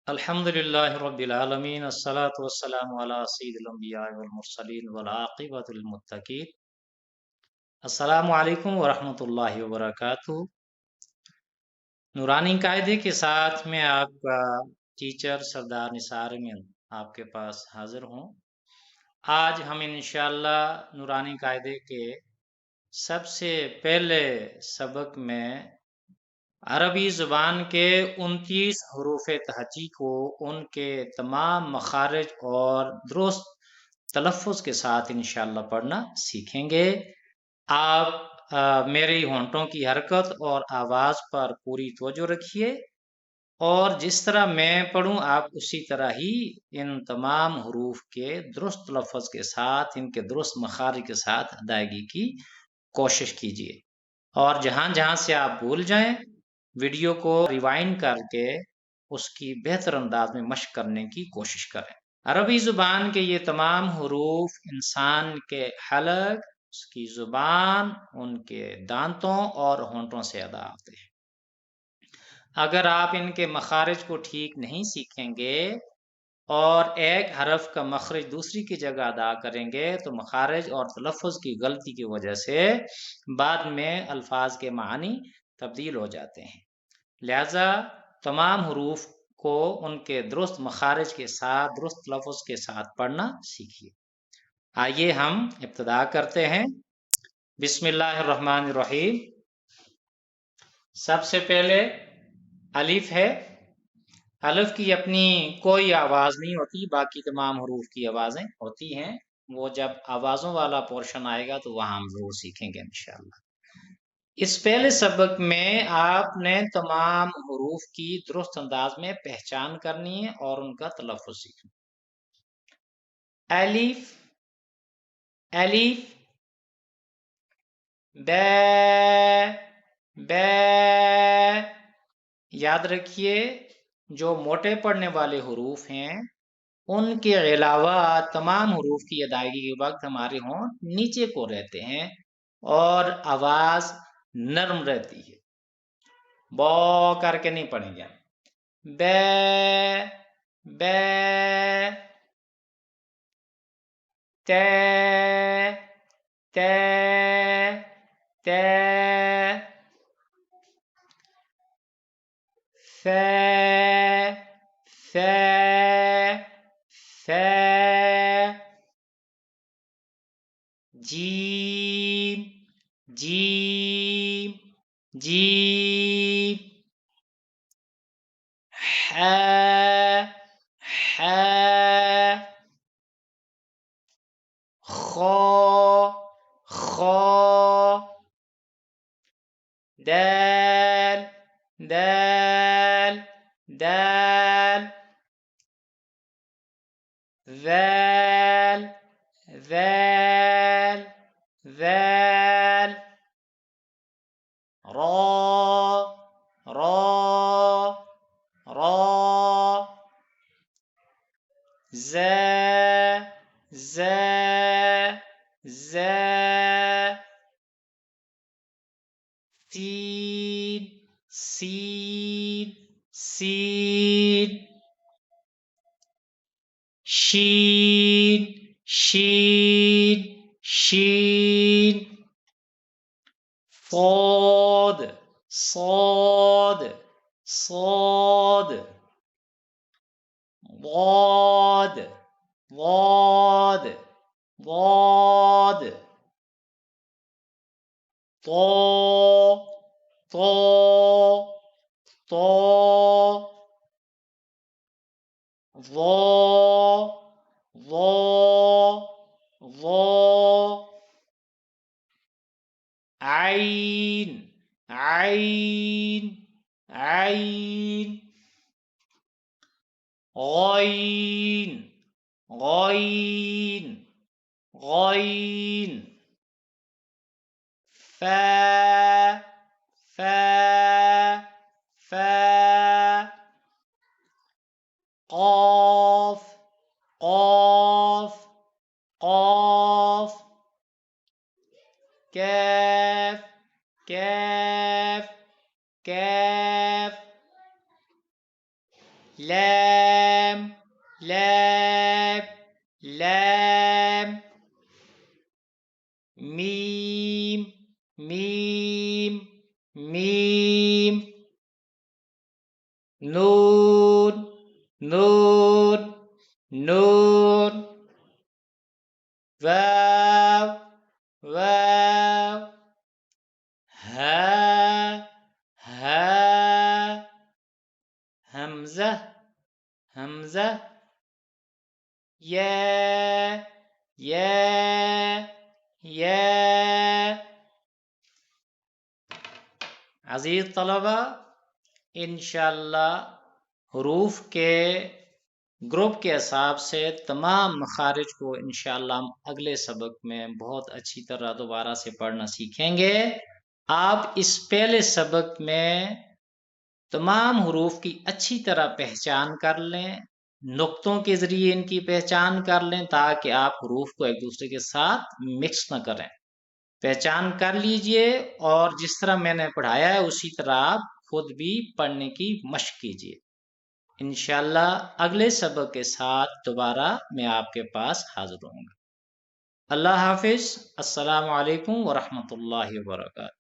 الحمدللہ رب العالمین الصلاة والسلام علی سید الانبیاء والمرسلین والعاقبۃ للمتقین۔ السلام علیکم ورحمۃ اللہ وبرکاتہ۔ نورانی قاعدے کے ساتھ میں آپ کا ٹیچر سردار نثار امین آپ کے پاس حاضر ہوں۔ آج ہم انشاءاللہ نورانی قاعدے کے سب سے پہلے سبق میں عربی زبان کے 29 حروف تہجی کو ان کے تمام مخارج اور درست تلفظ کے ساتھ انشاءاللہ پڑھنا سیکھیں گے۔ آپ میری ہونٹوں کی حرکت اور آواز پر پوری توجہ رکھیے اور جس طرح میں پڑھوں آپ اسی طرح ہی ان تمام حروف کے درست تلفظ کے ساتھ ان کے درست مخارج کے ساتھ ادائیگی کی کوشش کیجیے، اور جہاں جہاں سے آپ بھول جائیں ویڈیو کو ریوائنڈ کر کے اس کی بہتر انداز میں مشق کرنے کی کوشش کریں۔ عربی زبان کے یہ تمام حروف انسان کے حلق، اس کی زبان، ان کے دانتوں اور ہونٹوں سے ادا ہوتے ہیں۔ اگر آپ ان کے مخارج کو ٹھیک نہیں سیکھیں گے اور ایک حرف کا مخرج دوسری کی جگہ ادا کریں گے تو مخارج اور تلفظ کی غلطی کی وجہ سے بعد میں الفاظ کے معنی تبدیل ہو جاتے ہیں۔ لہذا تمام حروف کو ان کے درست مخارج کے ساتھ درست تلفظ کے ساتھ پڑھنا سیکھیے۔ آئیے ہم ابتدا کرتے ہیں۔ بسم اللہ الرحمن الرحیم۔ سب سے پہلے الف ہے۔ الف کی اپنی کوئی آواز نہیں ہوتی، باقی تمام حروف کی آوازیں ہوتی ہیں۔ وہ جب آوازوں والا پورشن آئے گا تو وہاں ہم ضرور سیکھیں گے انشاءاللہ۔ اس پہلے سبق میں آپ نے تمام حروف کی درست انداز میں پہچان کرنی ہے اور ان کا تلفظ سیکھنا۔ الف، الف، بے، بے۔ یاد رکھیے جو موٹے پڑھنے والے حروف ہیں ان کے علاوہ تمام حروف کی ادائیگی کے وقت ہمارے ہونٹ نیچے کو رہتے ہیں اور آواز نرم رہتی ہے، بو کر کے نہیں پڑھیں گے۔ بے، بے، تے، تے، تے، ثے، ثے، ثے، جیم، جیم، جیم، حے، حے، خو، خو، دال، دال، دال، ذال، ذال، ذال، را، را، را، زا، زا، زا، سین، سین، سین، شین، شین، شین، صاد، صاد، صاد، ضاد، ضاد، ضاد، طا، طا، طا، ظا، ظا، ظا، عین، عین، عین، غین، غین، غین، فا، فا، فا، قاف، قاف، قاف، کاف، کاف، کاف، لام، لام لام میم میم میم نون نون نون واو واو ها ها همزة همزة يا يا يا عزیز طلبہ انشاءاللہ حروف کے گروپ کے حساب سے تمام مخارج کو انشاءاللہ ہم اگلے سبق میں بہت اچھی طرح دوبارہ سے پڑھنا سیکھیں گے۔ آپ اس پہلے سبق میں تمام حروف کی اچھی طرح پہچان کر لیں، نقطوں کے ذریعے ان کی پہچان کر لیں تاکہ آپ حروف کو ایک دوسرے کے ساتھ مکس نہ کریں۔ پہچان کر لیجئے اور جس طرح میں نے پڑھایا ہے اسی طرح آپ خود بھی پڑھنے کی مشق کیجئے۔ انشاءاللہ اگلے سبق کے ساتھ دوبارہ میں آپ کے پاس حاضر ہوں گا۔ اللہ حافظ۔ السلام علیکم ورحمۃ اللہ وبرکاتہ۔